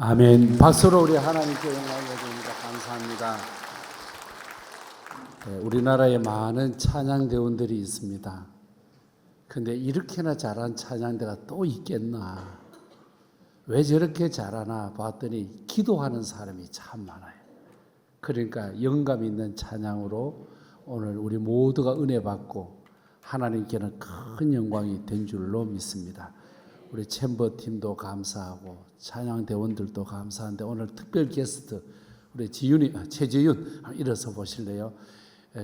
아멘. 박수로 우리 하나님께 영광을 드립니다. 감사합니다. 네, 우리나라에 많은 찬양대원들이 있습니다. 근데 이렇게나 잘한 찬양대가 또 있겠나? 왜 저렇게 잘하나 봤더니 기도하는 사람이 참 많아요. 그러니까 영감 있는 찬양으로 오늘 우리 모두가 은혜 받고 하나님께는 큰 영광이 된 줄로 믿습니다. 우리 챔버팀도 감사하고 찬양대원들도 감사한데 오늘 특별 게스트 우리 최지윤 일어서 보실래요?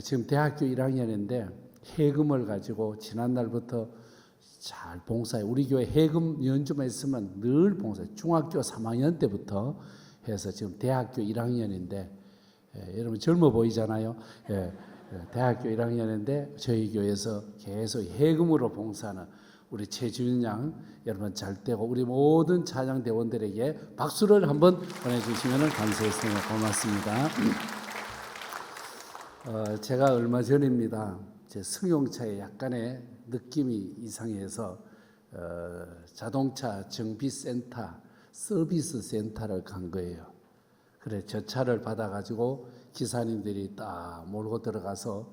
지금 대학교 1학년인데 해금을 가지고 지난날부터 잘 봉사해. 우리 교회 해금 연주만 있으면 늘 봉사해. 중학교 3학년 때부터 해서 지금 대학교 1학년인데 여러분 젊어 보이잖아요. 대학교 1학년인데 저희 교회에서 계속 해금으로 봉사하는 우리 최지윤 양 여러분 잘 되고 우리 모든 찬양대원들에게 박수를 한번 보내주시면 감사했습니다. 고맙습니다. 제가 얼마 전입니다. 제 승용차에 약간의 느낌이 이상해서 자동차 정비센터 서비스 센터를 간 거예요. 그래 저 차를 받아가지고 기사님들이 딱 몰고 들어가서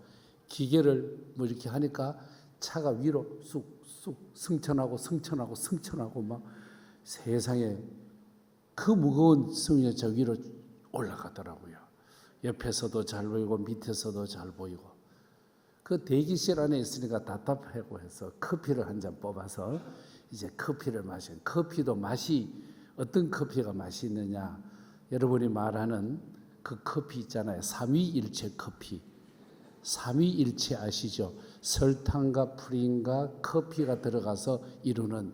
기계를 뭐 이렇게 하니까 차가 위로 쑥쑥 승천하고 막 세상에 그 무거운 승용차 위로 올라가더라고요. 옆에서도 잘 보이고 밑에서도 잘 보이고 그 대기실 안에 있으니까 답답하고 해서 커피를 한 잔 뽑아서 이제 커피를 마신. 커피도 맛이 어떤 커피가 맛있느냐? 여러분이 말하는 그 커피 있잖아요. 삼위일체 커피. 삼위일체 아시죠? 설탕과 프린과 커피가 들어가서 이루는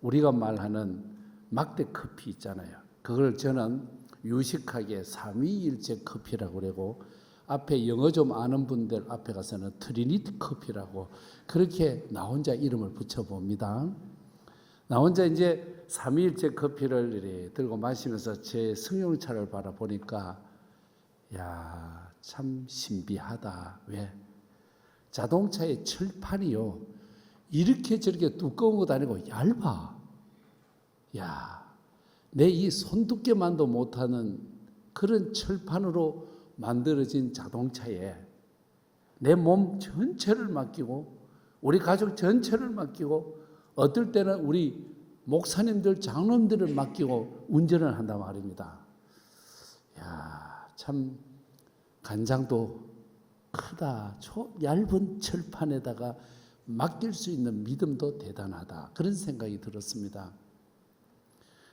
우리가 말하는 막대 커피 있잖아요. 그걸 저는 유식하게 삼위일체 커피라고 그러고 앞에 영어 좀 아는 분들 앞에 가서는 트리니티 커피라고 그렇게 나 혼자 이름을 붙여봅니다. 나 혼자 이제 삼위일체 커피를 이렇게 들고 마시면서 제 승용차를 바라보니까 야, 참 신비하다. 왜? 자동차의 철판이요. 이렇게 저렇게 두꺼운 것도 아니고 얇아. 야, 내 이 손두께만도 못하는 그런 철판으로 만들어진 자동차에 내 몸 전체를 맡기고 우리 가족 전체를 맡기고 어떨 때는 우리 목사님들, 장로님들을 맡기고 운전을 한단 말입니다. 야, 참 간장도 크다. 얇은 철판에다가 맡길 수 있는 믿음도 대단하다. 그런 생각이 들었습니다.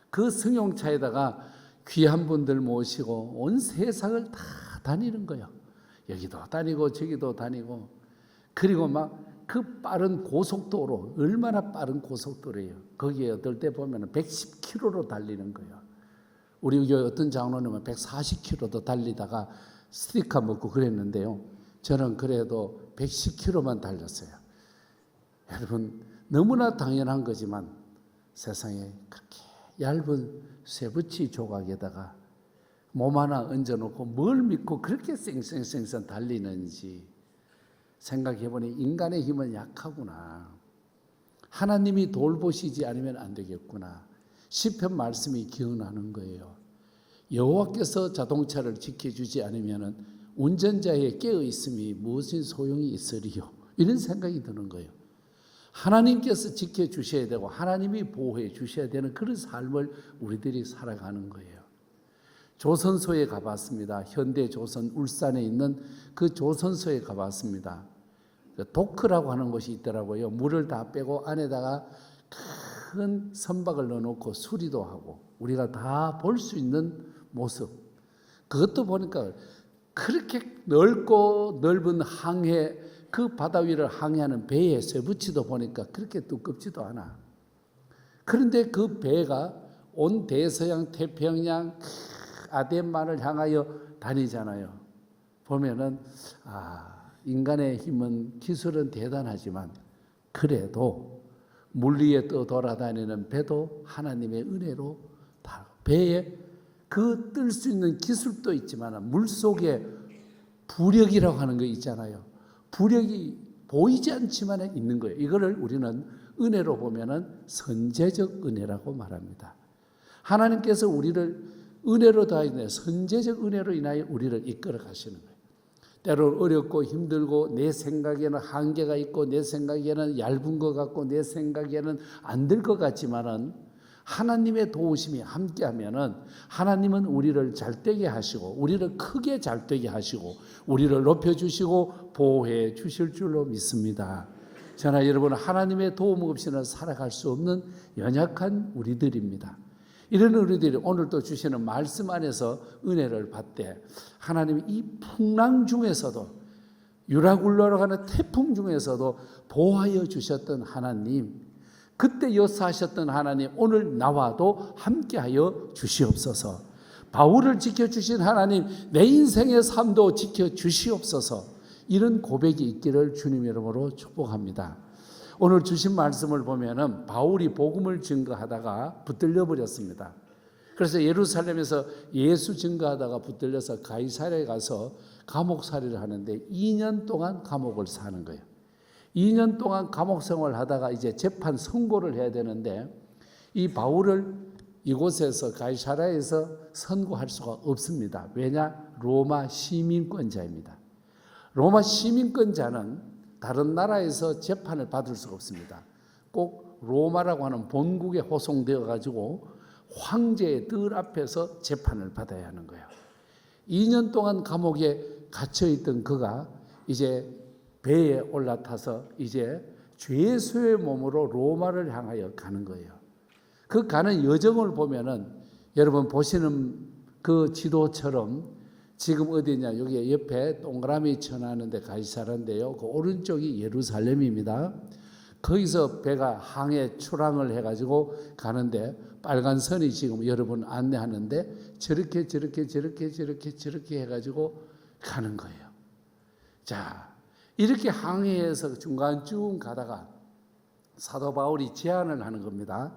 그 승용차에다가 귀한 분들 모시고 온 세상을 다 다니는 거예요. 여기도 다니고 저기도 다니고 그리고 막 그 빠른 고속도로 얼마나 빠른 고속도로예요. 거기에 어떨 때 보면 110km로 달리는 거예요. 우리 교회 어떤 장로님은 140km도 달리다가 스티커 먹고 그랬는데요. 저는 그래도 110km만 달렸어요. 여러분 너무나 당연한 거지만 세상에 그렇게 얇은 쇠붙이 조각에다가 몸 하나 얹어놓고 뭘 믿고 그렇게 쌩쌩쌩쌩 달리는지 생각해보니 인간의 힘은 약하구나. 하나님이 돌보시지 않으면 안 되겠구나. 시편 말씀이 기억나는 거예요. 여호와께서 자동차를 지켜주지 않으면 운전자의 깨어있음이 무슨 소용이 있으리요. 이런 생각이 드는 거예요. 하나님께서 지켜주셔야 되고 하나님이 보호해 주셔야 되는 그런 삶을 우리들이 살아가는 거예요. 조선소에 가봤습니다. 현대조선 울산에 있는 그 조선소에 가봤습니다. 도크라고 하는 곳이 있더라고요. 물을 다 빼고 안에다가 큰 선박을 넣어놓고 수리도 하고 우리가 다 볼 수 있는 모습. 그것도 보니까 그렇게 넓고 넓은 항해 그 바다 위를 항해하는 배의 쇠붙이도 보니까 그렇게 두껍지도 않아. 그런데 그 배가 온 대서양 태평양 아덴만을 향하여 다니잖아요. 보면은 인간의 힘은 기술은 대단하지만 그래도 물 위에 떠 돌아다니는 배도 하나님의 은혜로 다 배에 그 뜰 수 있는 기술도 있지만 물 속에 부력이라고 하는 거 있잖아요. 부력이 보이지 않지만 있는 거예요. 이거를 우리는 은혜로 보면은 선제적 은혜라고 말합니다. 하나님께서 우리를 은혜로 다하여 선제적 은혜로 인하여 우리를 이끌어 가시는 거예요. 때로는 어렵고 힘들고 내 생각에는 한계가 있고 내 생각에는 얇은 것 같고 내 생각에는 안 될 것 같지만은 하나님의 도우심이 함께하면은 하나님은 우리를 잘되게 하시고 우리를 크게 잘되게 하시고 우리를 높여주시고 보호해 주실 줄로 믿습니다. 저나 여러분, 하나님의 도움 없이는 살아갈 수 없는 연약한 우리들입니다. 이런 우리들이 오늘 또 주시는 말씀 안에서 은혜를 받되 하나님이 이 풍랑 중에서도 유라굴로라고 하는 태풍 중에서도 보호하여 주셨던 하나님, 그때 역사하셨던 하나님, 오늘 나와도 함께하여 주시옵소서. 바울을 지켜주신 하나님, 내 인생의 삶도 지켜주시옵소서. 이런 고백이 있기를 주님 이름으로 축복합니다. 오늘 주신 말씀을 보면은 바울이 복음을 증거하다가 붙들려 버렸습니다. 그래서 예루살렘에서 예수 증거하다가 붙들려서 가이사랴에 가서 감옥살이를 하는데 2년 동안 감옥을 사는 거예요. 2년 동안 감옥 생활하다가 이제 재판 선고를 해야 되는데 이 바울을 이곳에서 가이사랴에서 선고할 수가 없습니다. 왜냐? 로마 시민권자입니다. 로마 시민권자는 다른 나라에서 재판을 받을 수가 없습니다. 꼭 로마라고 하는 본국에 호송되어 가지고 황제의 뜰 앞에서 재판을 받아야 하는 거예요. 2년 동안 감옥에 갇혀 있던 그가 이제 배에 올라타서 이제 죄수의 몸으로 로마를 향하여 가는 거예요. 그 가는 여정을 보면은 여러분 보시는 그 지도처럼 지금 어디냐, 여기 옆에 동그라미 쳐놨는 데 가이사랴인데요. 그 오른쪽이 예루살렘입니다. 거기서 배가 항해 출항을 해가지고 가는데 빨간 선이 지금 여러분 안내하는데 저렇게 해가지고 가는 거예요. 자, 이렇게 항해해서 중간 쭉 가다가 사도 바울이 제안을 하는 겁니다.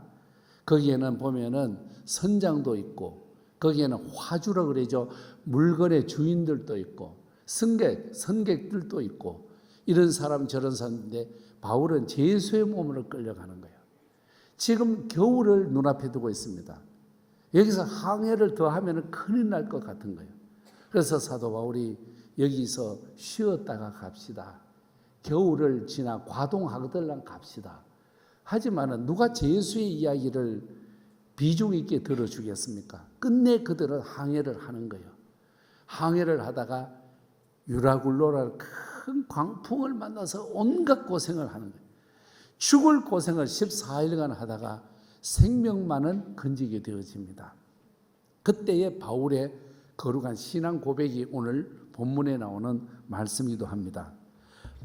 거기에는 보면은 선장도 있고 거기에는 화주라 그러죠. 물건의 주인들도 있고 선객들도 있고 이런 사람 저런 사람인데 바울은 죄수의 몸으로 끌려가는 거예요. 지금 겨울을 눈앞에 두고 있습니다. 여기서 항해를 더 하면 큰일 날 것 같은 거예요. 그래서 사도 바울이 여기서 쉬었다가 갑시다. 겨울을 지나 과동하거들랑 갑시다. 하지만은 누가 죄수의 이야기를 비중 있게 들어주겠습니까? 끝내 그들은 항해를 하는 거예요. 항해를 하다가 유라굴로라는 큰 광풍을 만나서 온갖 고생을 하는 거예요. 죽을 고생을 14일간 하다가 생명만은 건지게 되어집니다. 그때의 바울의 거룩한 신앙 고백이 오늘 본문에 나오는 말씀이기도 합니다.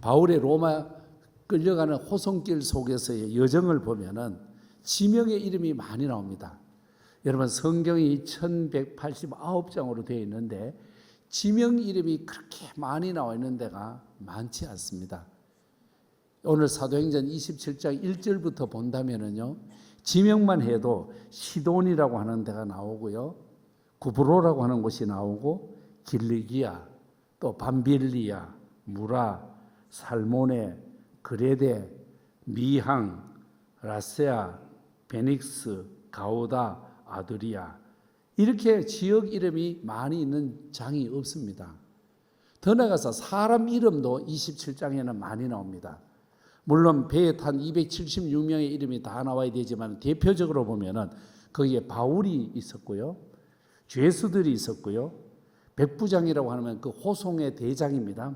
바울의 로마 끌려가는 호송길 속에서의 여정을 보면은 지명의 이름이 많이 나옵니다. 여러분 성경이 1189장으로 되어 있는데 지명 이름이 그렇게 많이 나와 있는 데가 많지 않습니다. 오늘 사도행전 27장 1절부터 본다면은요, 지명만 해도 시돈이라고 하는 데가 나오고요, 구브로라고 하는 곳이 나오고 길리기아, 또 밤빌리아, 무라, 살모네, 그레데, 미항, 라세아, 베닉스, 가우다, 아드리아, 이렇게 지역 이름이 많이 있는 장이 없습니다. 더 나아가서 사람 이름도 27장에는 많이 나옵니다. 물론 배에 탄 276명의 이름이 다 나와야 되지만 대표적으로 보면은 거기에 바울이 있었고요, 죄수들이 있었고요, 백부장이라고 하면 그 호송의 대장입니다.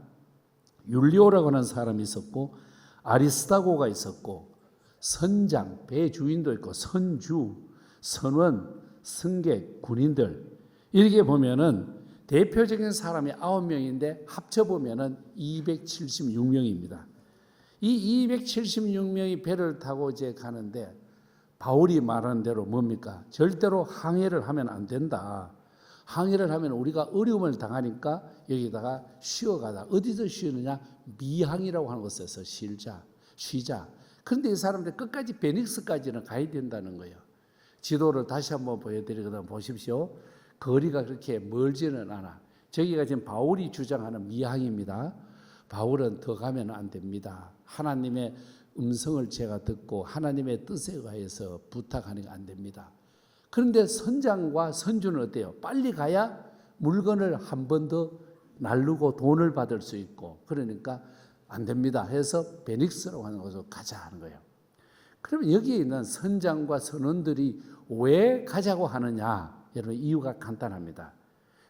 율리오라고 하는 사람이 있었고 아리스타고가 있었고 선장, 배 주인도 있고 선주, 선원, 승객, 군인들, 이렇게 보면은 대표적인 사람이 9명인데 합쳐보면은 276명입니다. 이 276명이 배를 타고 이제 가는데 바울이 말하는 대로 뭡니까? 절대로 항해를 하면 안 된다. 항해를 하면 우리가 어려움을 당하니까 여기다가 쉬어가다. 어디서 쉬느냐? 미항이라고 하는 곳에서 쉬자. 그런데 이 사람들 끝까지 베닉스까지는 가야 된다는 거예요. 지도를 다시 한번 보여드리거든 보십시오. 거리가 그렇게 멀지는 않아. 저기가 지금 바울이 주장하는 미항입니다. 바울은 더 가면 안 됩니다. 하나님의 음성을 제가 듣고 하나님의 뜻에 의해서 부탁하는 게 안 됩니다. 그런데 선장과 선주는 어때요? 빨리 가야 물건을 한 번 더 날르고 돈을 받을 수 있고, 그러니까 안 됩니다 해서 베닉스라고 하는 곳으로 가자 하는 거예요. 그러면 여기에 있는 선장과 선원들이 왜 가자고 하느냐? 여러분, 이유가 간단합니다.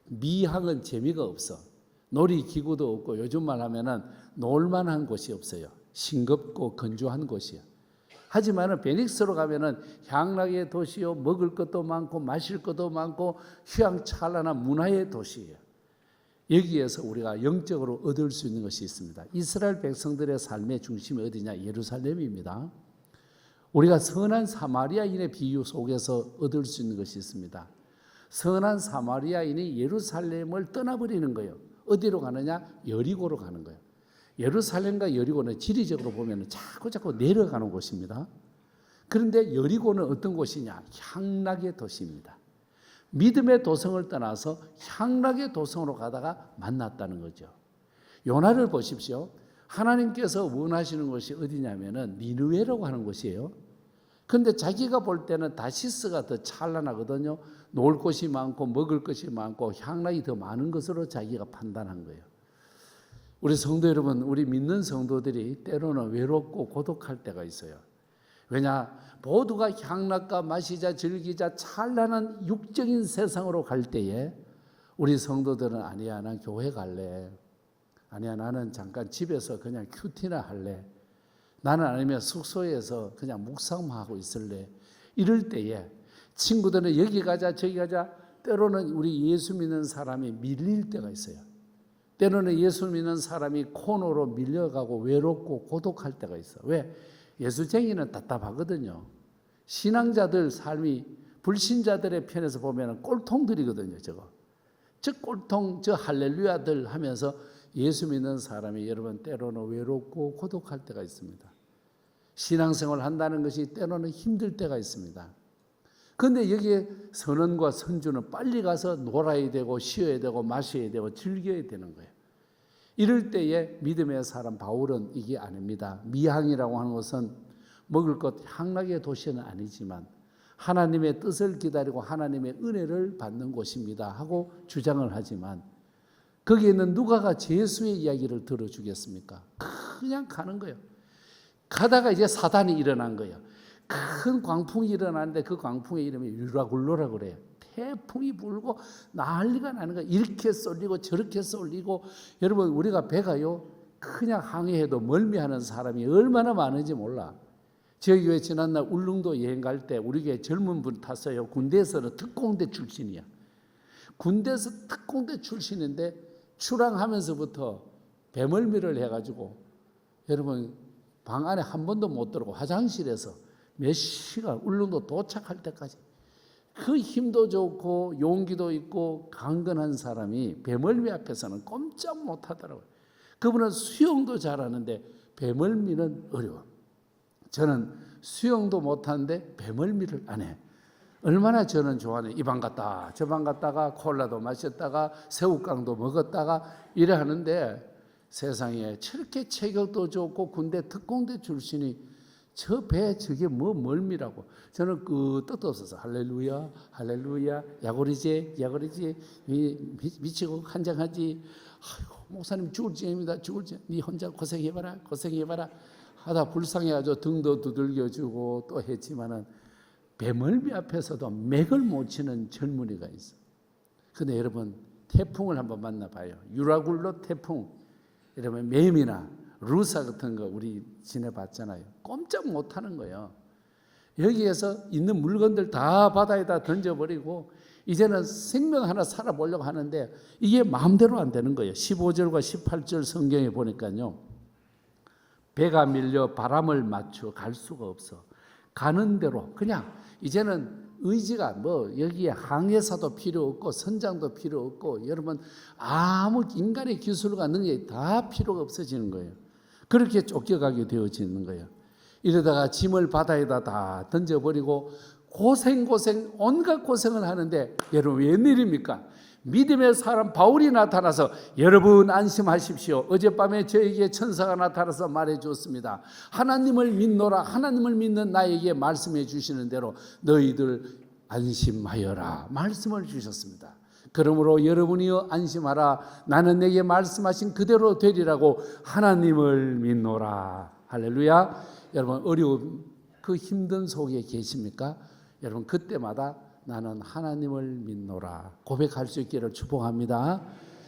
미항은 재미가 없어. 놀이기구도 없고, 요즘 말 하면은 놀만한 곳이 없어요. 싱겁고 건조한 곳이요. 하지만은 베닉스로 가면은 향락의 도시요, 먹을 것도 많고 마실 것도 많고 휘황찬란한 문화의 도시예요. 여기에서 우리가 영적으로 얻을 수 있는 것이 있습니다. 이스라엘 백성들의 삶의 중심이 어디냐? 예루살렘입니다. 우리가 선한 사마리아인의 비유 속에서 얻을 수 있는 것이 있습니다. 선한 사마리아인이 예루살렘을 떠나버리는 거예요. 어디로 가느냐? 여리고로 가는 거예요. 예루살렘과 여리고는 지리적으로 보면 자꾸 내려가는 곳입니다. 그런데 여리고는 어떤 곳이냐? 향락의 도시입니다. 믿음의 도성을 떠나서 향락의 도성으로 가다가 만났다는 거죠. 요나를 보십시오. 하나님께서 원하시는 곳이 어디냐면은 니느웨라고 하는 곳이에요. 그런데 자기가 볼 때는 다시스가 더 찬란하거든요. 놀 곳이 많고 먹을 것이 많고 향락이 더 많은 것으로 자기가 판단한 거예요. 우리 성도 여러분, 우리 믿는 성도들이 때로는 외롭고 고독할 때가 있어요. 왜냐? 모두가 향락과 마시자 즐기자 찬란한 육적인 세상으로 갈 때에 우리 성도들은 아니야, 난 교회 갈래. 아니야, 나는 잠깐 집에서 그냥 큐티나 할래. 나는 아니면 숙소에서 그냥 묵상하고 있을래. 이럴 때에 친구들은 여기 가자 저기 가자, 때로는 우리 예수 믿는 사람이 밀릴 때가 있어요. 때로는 예수 믿는 사람이 코너로 밀려가고 외롭고 고독할 때가 있어. 왜? 예수쟁이는 답답하거든요. 신앙자들 삶이 불신자들의 편에서 보면 꼴통들이거든요. 저 꼴통, 저 할렐루야들 하면서 예수 믿는 사람이 여러분 때로는 외롭고 고독할 때가 있습니다. 신앙생활 한다는 것이 때로는 힘들 때가 있습니다. 그런데 여기에 선원과 선주는 빨리 가서 놀아야 되고 쉬어야 되고 마셔야 되고 즐겨야 되는 거예요. 이럴 때에 믿음의 사람 바울은 이게 아닙니다. 미항이라고 하는 것은 먹을 것 향락의 도시는 아니지만 하나님의 뜻을 기다리고 하나님의 은혜를 받는 곳입니다 하고 주장을 하지만, 거기에는 누가가 예수의 이야기를 들어주겠습니까? 그냥 가는 거예요. 가다가 이제 사단이 일어난 거예요. 큰 광풍이 일어나는데 그 광풍의 이름이 유라굴로라고 그래요. 태풍이 불고 난리가 나는 거예요. 이렇게 쏠리고 저렇게 쏠리고. 여러분, 우리가 배가요 그냥 항해해도 멀미하는 사람이 얼마나 많은지 몰라. 저희 교회 지난날 울릉도 여행 갈 때 우리 교회 젊은 분 탔어요. 군대에서는 특공대 출신이야. 군대에서 특공대 출신인데 출항하면서부터 배멀미를 해가지고 여러분 방 안에 한 번도 못 들어가고 화장실에서 몇 시간 울릉도 도착할 때까지 그 힘도 좋고 용기도 있고 강건한 사람이 배멀미 앞에서는 꼼짝 못하더라고요. 그분은 수영도 잘하는데 배멀미는 어려워. 저는 수영도 못하는데 배멀미를 안 해. 얼마나 저는 좋아하네. 이 방 갔다 저 방 갔다가 콜라도 마셨다가 새우깡도 먹었다가 이래 하는데, 세상에 저렇게 체격도 좋고 군대 특공대 출신이 저 배 저게 뭐 멀미라고. 저는 그 뜻도 없어서 할렐루야 할렐루야 야고리지 미치고 한장하지. 아이고 목사님 죽을 지입니다. 죽을 지. 네 혼자 고생해봐라 하다 불쌍해가지고 등도 두들겨주고 또 했지만은 배멀미 앞에서도 맥을 못 치는 젊은이가 있어. 근데 여러분 태풍을 한번 만나봐요. 유라굴로 태풍. 여러분 매미나 루사 같은 거 우리 지내봤잖아요. 꼼짝 못하는 거예요. 여기에서 있는 물건들 다 바다에다 던져버리고 이제는 생명 하나 살아보려고 하는데 이게 마음대로 안 되는 거예요. 15절과 18절 성경에 보니까요, 배가 밀려 바람을 맞춰 갈 수가 없어. 가는 대로 그냥 이제는 의지가 뭐 여기에 항해사도 필요 없고 선장도 필요 없고 여러분 아무 인간의 기술과 능력이 다 필요가 없어지는 거예요. 그렇게 쫓겨가게 되어지는 거예요. 이러다가 짐을 바다에다 다 던져버리고 고생 온갖 고생을 하는데 여러분 웬일입니까? 믿음의 사람 바울이 나타나서 여러분 안심하십시오. 어젯밤에 저에게 천사가 나타나서 말해주었습니다. 하나님을 믿노라. 하나님을 믿는 나에게 말씀해 주시는 대로 너희들 안심하여라 말씀을 주셨습니다. 그러므로 여러분이여 안심하라. 나는 내게 말씀하신 그대로 되리라고 하나님을 믿노라. 할렐루야. 여러분 어려움 그 힘든 속에 계십니까? 여러분 그때마다 나는 하나님을 믿노라 고백할 수 있기를 축복합니다.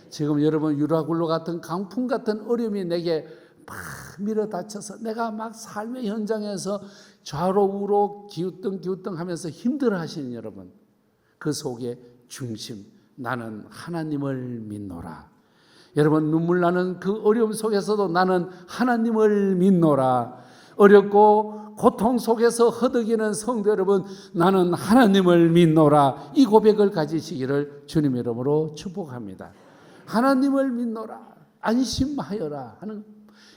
지금 여러분 유라굴로 같은 강풍 같은 어려움이 내게 막 밀어닥쳐서 내가 막 삶의 현장에서 좌로 우로 기우뚱 하면서 힘들어하시는 여러분, 그 속에 중심 나는 하나님을 믿노라. 여러분 눈물 나는 그 어려움 속에서도 나는 하나님을 믿노라. 어렵고 고통 속에서 허덕이는 성도 여러분, 나는 하나님을 믿노라. 이 고백을 가지시기를 주님 이름으로 축복합니다. 하나님을 믿노라, 안심하여라 하는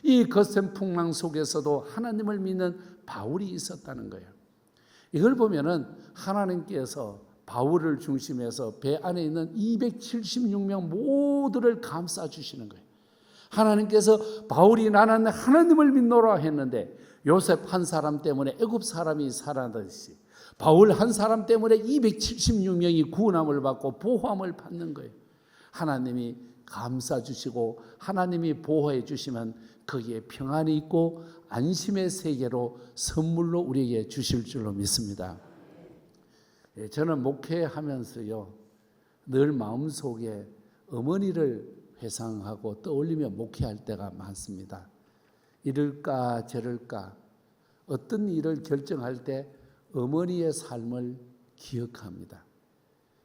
이 거센 풍랑 속에서도 하나님을 믿는 바울이 있었다는 거예요. 이걸 보면은 하나님께서 바울을 중심해서 배 안에 있는 276명 모두를 감싸 주시는 거예요. 하나님께서 바울이 나는 하나님을 믿노라 했는데 요셉 한 사람 때문에 애굽 사람이 살아나듯이 바울 한 사람 때문에 276명이 구원함을 받고 보호함을 받는 거예요. 하나님이 감싸 주시고 하나님이 보호해 주시면 거기에 평안이 있고 안심의 세계로 선물로 우리에게 주실 줄로 믿습니다. 저는 목회하면서요 늘 마음속에 어머니를 회상하고 떠올리며 목회할 때가 많습니다. 이럴까 저럴까 어떤 일을 결정할 때 어머니의 삶을 기억합니다.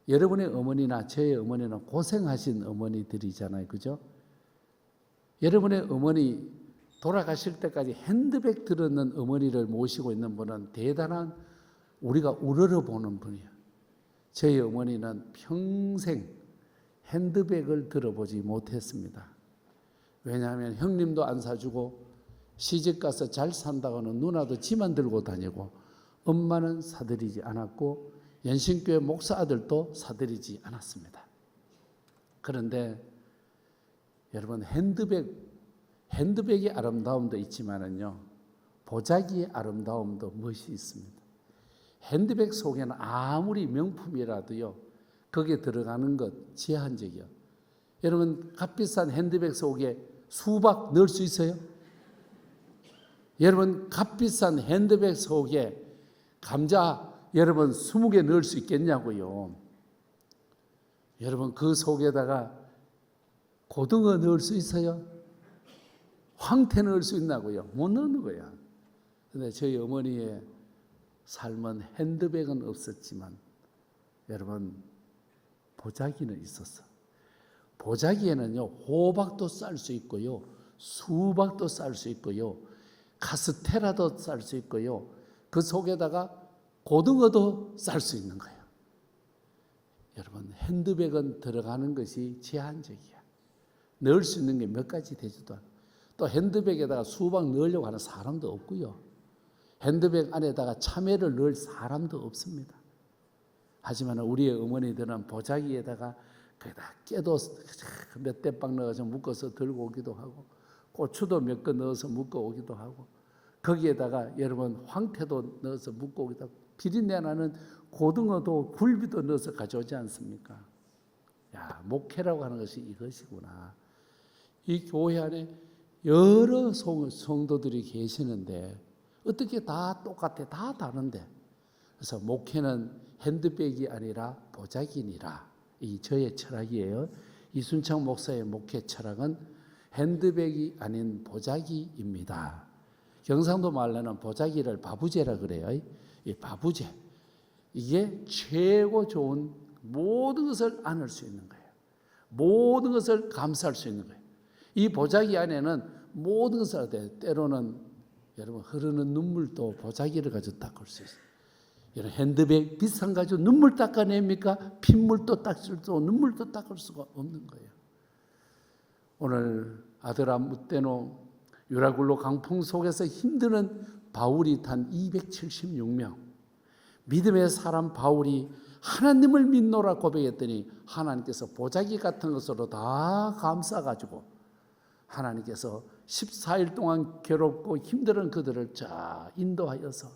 여러분의 어머니나 저의 어머니는 고생하신 어머니들이잖아요. 그죠? 여러분의 어머니 돌아가실 때까지 핸드백 들었는 어머니를 모시고 있는 분은 대단한 우리가 우러러보는 분이에요. 저희 어머니는 평생 핸드백을 들어보지 못했습니다. 왜냐하면 형님도 안 사주고 시집가서 잘 산다고는 누나도 지만 들고 다니고 엄마는 사드리지 않았고 연신교회 목사 아들도 사드리지 않았습니다. 그런데 여러분 핸드백의 아름다움도 있지만은요 보자기의 아름다움도 멋이 있습니다. 핸드백 속에는 아무리 명품이라도요 거기에 들어가는 것 제한적이요. 여러분 값비싼 핸드백 속에 수박 넣을 수 있어요? 여러분 값비싼 핸드백 속에 감자 여러분 20개 넣을 수 있겠냐고요. 여러분 그 속에다가 고등어 넣을 수 있어요? 황태 넣을 수 있나고요? 못 넣는 거야. 그런데 저희 어머니의 삶은 핸드백은 없었지만 여러분 보자기는 있었어. 보자기에는요 호박도 쌀 수 있고요 수박도 쌀 수 있고요 카스테라도 쌀 수 있고요 그 속에다가 고등어도 쌀 수 있는 거예요. 여러분 핸드백은 들어가는 것이 제한적이야. 넣을 수 있는 게 몇 가지 되지도 않아. 또 핸드백에다가 수박 넣으려고 하는 사람도 없고요. 핸드백 안에다가 참외를 넣을 사람도 없습니다. 하지만 우리의 어머니들은 보자기에다가 거기다 깨도 몇 대빵 넣어서 묶어서 들고 오기도 하고 고추도 몇 개 넣어서 묶어 오기도 하고 거기에다가 여러분 황태도 넣어서 묶어 오기도 하고 비린내 나는 고등어도 굴비도 넣어서 가져오지 않습니까? 야, 목회라고 하는 것이 이것이구나. 이 교회 안에 여러 성도들이 계시는데 어떻게 다 똑같아? 다 다른데. 그래서 목회는 핸드백이 아니라 보자기니라. 이 저의 철학이에요. 이순창 목사의 목회 철학은 핸드백이 아닌 보자기입니다. 경상도 말로는 보자기를 바부제라 그래요. 이 바부제. 이게 최고 좋은 모든 것을 안을 수 있는 거예요. 모든 것을 감쌀 수 있는 거예요. 이 보자기 안에는 모든 것을 돼. 때로는 여러분 흐르는 눈물도 보자기를 가지고 닦을 수 있어요. 여러분 핸드백 비싼 가지고 눈물 닦아냅니까? 핏물도 닦을 수 없고 눈물도 닦을 수가 없는 거예요. 오늘 아드라 무테노 유라굴로 강풍 속에서 힘드는 바울이 탄 276명 믿음의 사람 바울이 하나님을 믿노라 고백했더니 하나님께서 보자기 같은 것으로 다 감싸가지고 하나님께서 14일 동안 괴롭고 힘든 그들을 쫙 인도하여서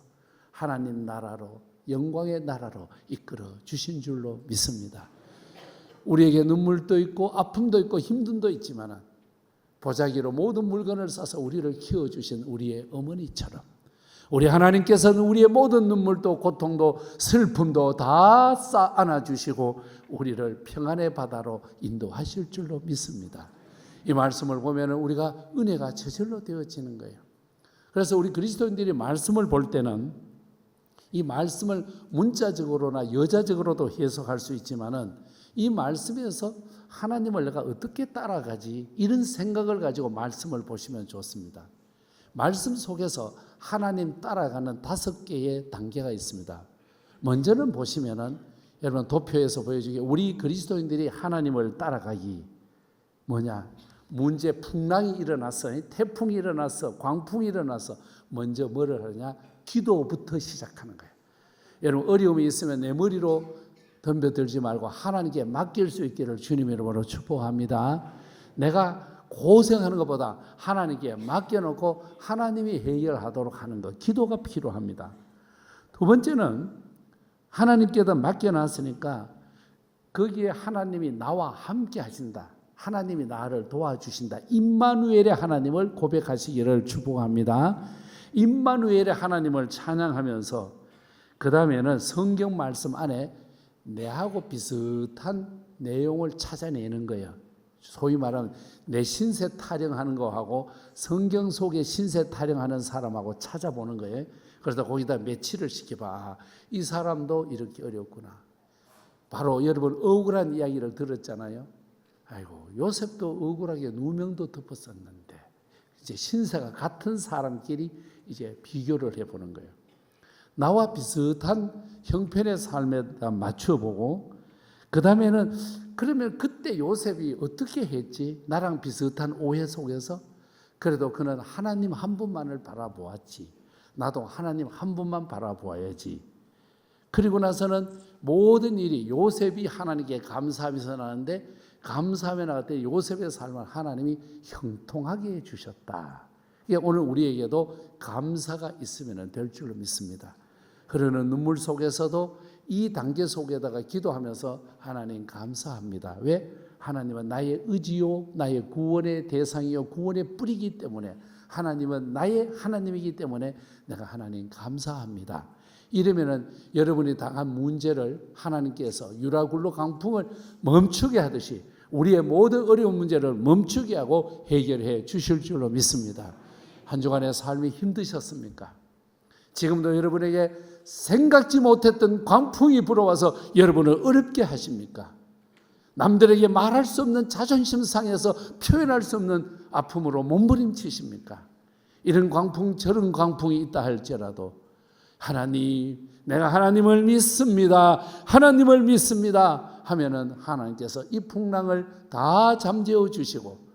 하나님 나라로 영광의 나라로 이끌어 주신 줄로 믿습니다. 우리에게 눈물도 있고 아픔도 있고 힘듦도 있지만 보자기로 모든 물건을 싸서 우리를 키워주신 우리의 어머니처럼 우리 하나님께서는 우리의 모든 눈물도 고통도 슬픔도 다 쌓아 안아주시고 우리를 평안의 바다로 인도하실 줄로 믿습니다. 이 말씀을 보면 우리가 은혜가 저절로 되어지는 거예요. 그래서 우리 그리스도인들이 말씀을 볼 때는 이 말씀을 문자적으로나 여자적으로도 해석할 수 있지만은 이 말씀에서 하나님을 내가 어떻게 따라가지 이런 생각을 가지고 말씀을 보시면 좋습니다. 말씀 속에서 하나님 따라가는 5개의 단계가 있습니다. 먼저는 보시면은 여러분 도표에서 보여주기에 우리 그리스도인들이 하나님을 따라가기 뭐냐? 문제 풍랑이 일어났어, 태풍이 일어났어, 광풍이 일어났어. 먼저 뭐를 하느냐? 기도부터 시작하는 거예요. 여러분 어려움이 있으면 내 머리로 덤벼들지 말고 하나님께 맡길 수 있기를 주님 이름으로 축복합니다. 내가 고생하는 것보다 하나님께 맡겨놓고 하나님이 해결하도록 하는 것, 기도가 필요합니다. 두 번째는 하나님께도 맡겨놨으니까 거기에 하나님이 나와 함께 하신다. 하나님이 나를 도와주신다. 임마누엘의 하나님을 고백하시기를 축복합니다. 임마누엘의 하나님을 찬양하면서 그 다음에는 성경 말씀 안에 내하고 비슷한 내용을 찾아내는 거예요. 소위 말하면 내 신세 타령하는 거하고 성경 속에 신세 타령하는 사람하고 찾아보는 거예요. 그래서 거기다 매치를 시켜봐. 이 사람도 이렇게 어렵구나. 바로 여러분 억울한 이야기를 들었잖아요. 아이고 요셉도 억울하게 누명도 덮었었는데 이제 신세가 같은 사람끼리 이제 비교를 해보는 거예요. 나와 비슷한 형편의 삶에다 맞춰보고 그 다음에는 그러면 그때 요셉이 어떻게 했지? 나랑 비슷한 오해 속에서 그래도 그는 하나님 한 분만을 바라보았지. 나도 하나님 한 분만 바라보아야지. 그리고 나서는 모든 일이 요셉이 하나님께 감사하면서 나는데 감사하며 나갈 때 요셉의 삶을 하나님이 형통하게 해주셨다. 오늘 우리에게도 감사가 있으면 될 줄로 믿습니다. 흐르는 눈물 속에서도 이 단계 속에다가 기도하면서 하나님 감사합니다. 왜? 하나님은 나의 의지요 나의 구원의 대상이요 구원의 뿌리이기 때문에 하나님은 나의 하나님이기 때문에 내가 하나님 감사합니다. 이러면은 여러분이 당한 문제를 하나님께서 유라굴로 강풍을 멈추게 하듯이 우리의 모든 어려운 문제를 멈추게 하고 해결해 주실 줄로 믿습니다. 한 주간의 삶이 힘드셨습니까? 지금도 여러분에게 생각지 못했던 광풍이 불어와서 여러분을 어렵게 하십니까? 남들에게 말할 수 없는 자존심 상해서 표현할 수 없는 아픔으로 몸부림치십니까? 이런 광풍 저런 광풍이 있다 할지라도 하나님 내가 하나님을 믿습니다. 하나님을 믿습니다 하면은 하나님께서 이 풍랑을 다 잠재워 주시고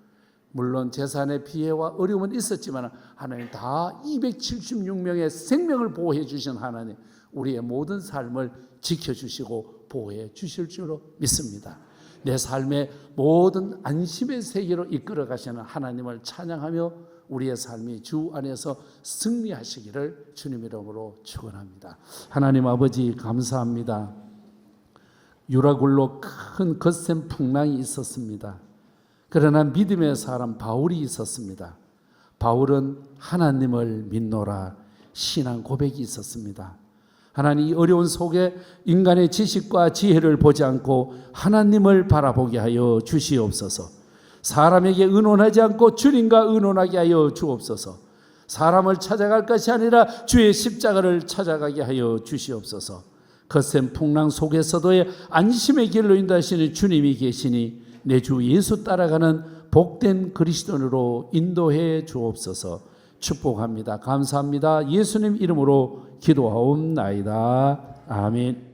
물론 재산의 피해와 어려움은 있었지만 하나님 다 276명의 생명을 보호해 주신 하나님 우리의 모든 삶을 지켜주시고 보호해 주실 줄로 믿습니다. 내 삶의 모든 안심의 세계로 이끌어 가시는 하나님을 찬양하며 우리의 삶이 주 안에서 승리하시기를 주님 이름으로 축원합니다. 하나님 아버지 감사합니다. 유라굴로 큰 거센 풍랑이 있었습니다. 그러나 믿음의 사람 바울이 있었습니다. 바울은 하나님을 믿노라 신앙 고백이 있었습니다. 하나님 이 어려운 속에 인간의 지식과 지혜를 보지 않고 하나님을 바라보게 하여 주시옵소서. 사람에게 의논하지 않고 주님과 의논하게 하여 주옵소서. 사람을 찾아갈 것이 아니라 주의 십자가를 찾아가게 하여 주시옵소서. 거센 풍랑 속에서도의 안심의 길로 인도하시는 주님이 계시니 내 주 예수 따라가는 복된 그리스도인으로 인도해 주옵소서. 축복합니다. 감사합니다. 예수님 이름으로 기도하옵나이다. 아멘.